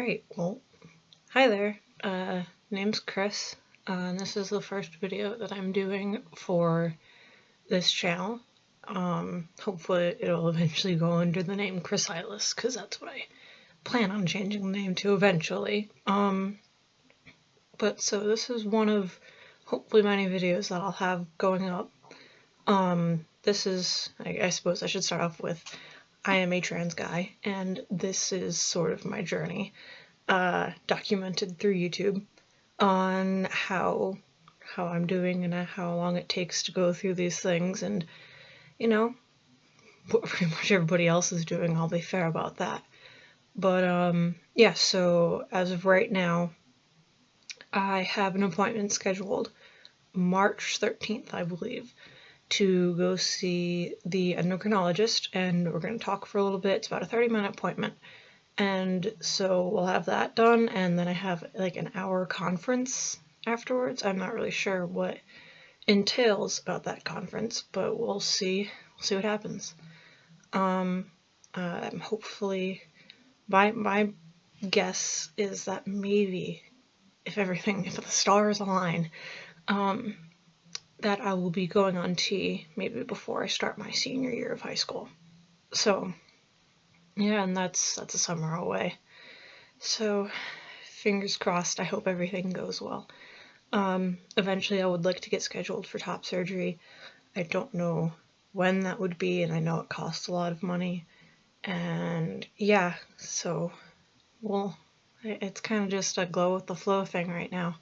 Alright, well, hi there. Name's Chris, and this is the first video that I'm doing for this channel. Hopefully it'll eventually go under the name Chris Eyeless, because that's what I plan on changing the name to eventually. But so this is one of hopefully many videos that I'll have going up. This is, I suppose I should start off with, I am a trans guy, and this is sort of my journey, documented through YouTube on how I'm doing and how long it takes to go through these things, and you know, what pretty much everybody else is doing. I'll be fair about that. But yeah, so as of right now, I have an appointment scheduled March 13th, I believe, to go see the endocrinologist, and we're going to talk for a little bit. It's about a 30-minute appointment, and so we'll have that done, and then I have like an hour conference afterwards. I'm not really sure what entails about that conference, but we'll see what happens. Hopefully, my guess is that maybe if the stars align, that I will be going on T maybe before I start my senior year of high school. So yeah, and that's a summer away. So fingers crossed, I hope everything goes well. Eventually I would like to get scheduled for top surgery. I don't know when that would be, and I know it costs a lot of money. And yeah, so, well, it's kind of just a go with the flow thing right now.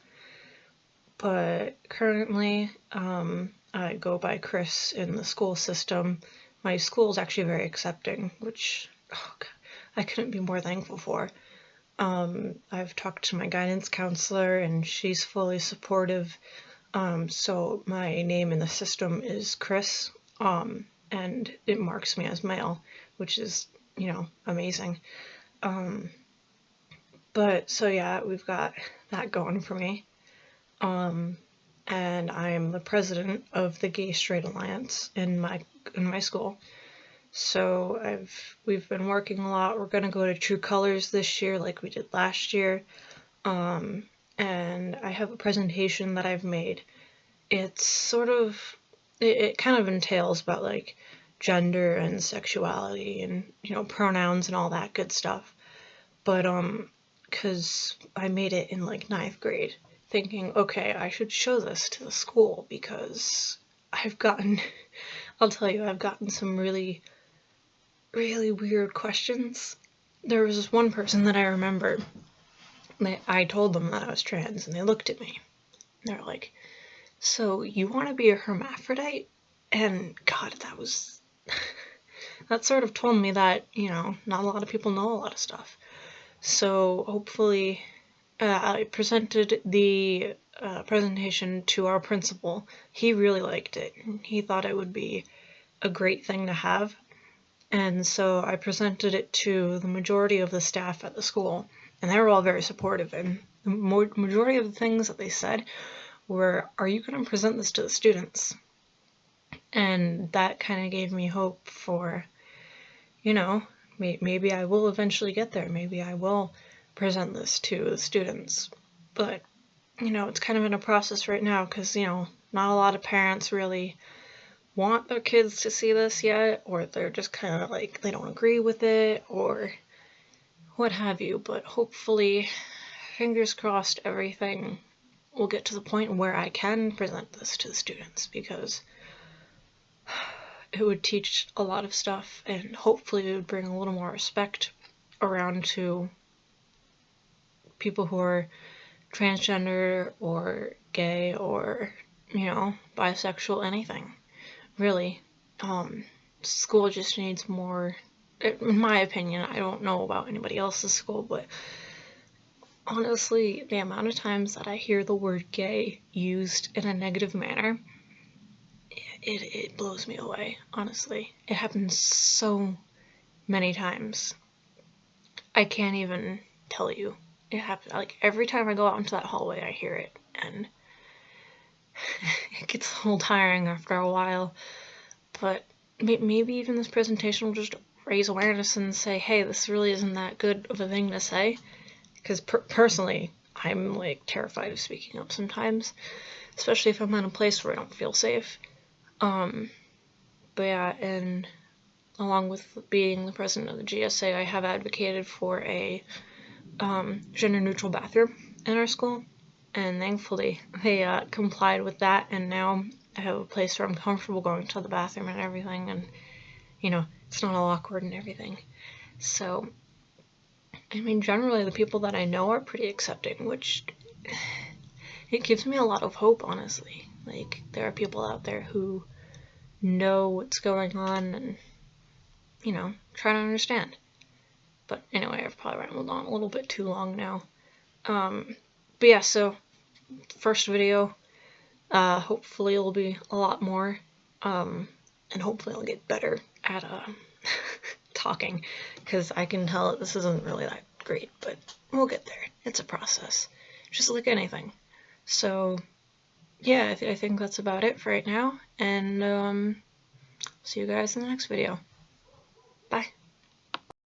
But currently, I go by Chris in the school system. My school is actually very accepting, which I couldn't be more thankful for. I've talked to my guidance counselor, and she's fully supportive. So my name in the system is Chris, and it marks me as male, which is, amazing. But so yeah, we've got that going for me. And I'm the president of the Gay Straight Alliance in my school. So we've been working a lot. We're gonna go to True Colors this year like we did last year. And I have a presentation that I've made. It's sort of, it kind of entails about like gender and sexuality and, pronouns and all that good stuff. But, cause I made it in like 9th grade, thinking, okay, I should show this to the school because I'll tell you, I've gotten some really, really weird questions. There was this one person that I remember, I told them that I was trans, and they looked at me. They're like, so you want to be a hermaphrodite? And God, that sort of told me that, not a lot of people know a lot of stuff. So hopefully, I presented the presentation to our principal. He really liked it. He thought it would be a great thing to have. And so I presented it to the majority of the staff at the school, and they were all very supportive. And the majority of the things that they said were, are you going to present this to the students? And that kind of gave me hope for, maybe I will eventually get there. Maybe I will present this to the students. But, it's kind of in a process right now because, not a lot of parents really want their kids to see this yet, or they're just kind of like, they don't agree with it, or what have you. But hopefully, fingers crossed, everything will get to the point where I can present this to the students, because it would teach a lot of stuff, and hopefully it would bring a little more respect around to people who are transgender or gay or, bisexual, anything. Really. School just needs more, in my opinion. I don't know about anybody else's school, but honestly, the amount of times that I hear the word gay used in a negative manner, it blows me away, honestly. It happens so many times. I can't even tell you. It happens, like, every time I go out into that hallway, I hear it, and it gets a little tiring after a while. But maybe even this presentation will just raise awareness and say, hey, this really isn't that good of a thing to say. because personally, I'm like terrified of speaking up sometimes, especially if I'm in a place where I don't feel safe. But yeah, and along with being the president of the GSA, I have advocated for a gender-neutral bathroom in our school, and thankfully they complied with that, and now I have a place where I'm comfortable going to the bathroom and everything, and you know, it's not all awkward and everything. So, I mean, generally the people that I know are pretty accepting, which it gives me a lot of hope, honestly. Like, there are people out there who know what's going on and, you know, try to understand. But anyway, I've probably rambled on a little bit too long now. But yeah, so first video, hopefully it'll be a lot more, and hopefully I'll get better at talking, because I can tell this isn't really that great, but we'll get there. It's a process, just like anything. So yeah, I think that's about it for right now, and see you guys in the next video. Bye.